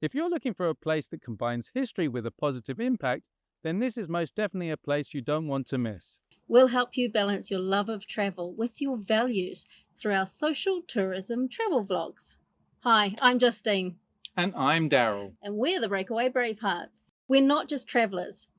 If you're looking for a place that combines history with a positive impact, then this is most definitely a place you don't want to miss. We'll help you balance your love of travel with your values through our social tourism travel vlogs. Hi, I'm Justine. And I'm Darryl. And we're the Breakaway Bravehearts. We're not just travellers.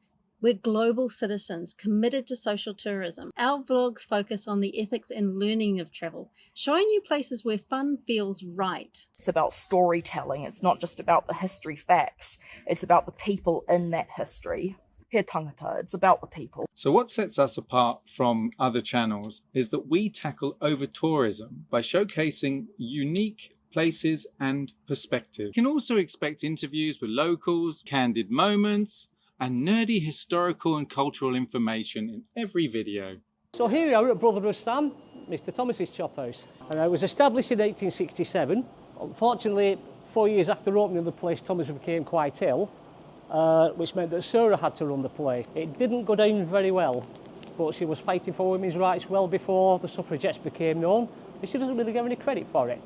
We're global citizens committed to social tourism. Our vlogs focus on the ethics and learning of travel, showing you places where fun feels right. It's about storytelling. It's not just about the history facts. It's about the people in that history. He tangata, it's about the people. So what sets us apart from other channels is that we tackle over-tourism by showcasing unique places and perspective. You can also expect interviews with locals, candid moments, and nerdy historical and cultural information in every video. So here we are at Brother of Sam, Mr. Thomas's chop house. And it was established in 1867. Unfortunately, 4 years after opening the place, Thomas became quite ill, which meant that Sarah had to run the place. It didn't go down very well, but she was fighting for women's rights well before the suffragettes became known, and she doesn't really get any credit for it.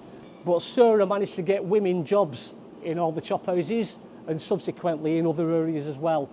But Sarah managed to get women jobs in all the chop houses and subsequently in other areas as well.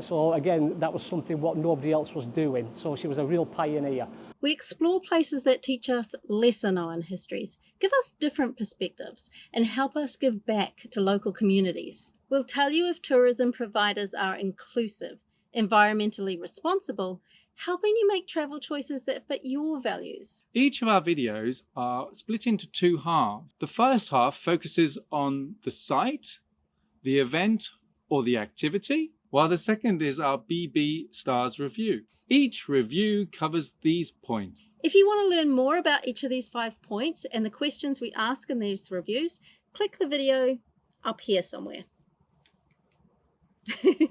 So again, that was something what nobody else was doing. So she was a real pioneer. We explore places that teach us lesser known histories, give us different perspectives, and help us give back to local communities. We'll tell you if tourism providers are inclusive, environmentally responsible, helping you make travel choices that fit your values. Each of our videos are split into two halves. The first half focuses on the site, the event, or the activity, while the second is our BB Stars review. Each review covers these points. If you want to learn more about each of these 5 points and the questions we ask in these reviews, click the video up here somewhere.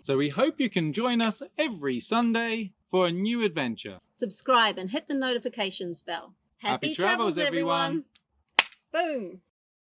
So we hope you can join us every Sunday for a new adventure. Subscribe and hit the notifications bell. Happy travels, everyone. Boom!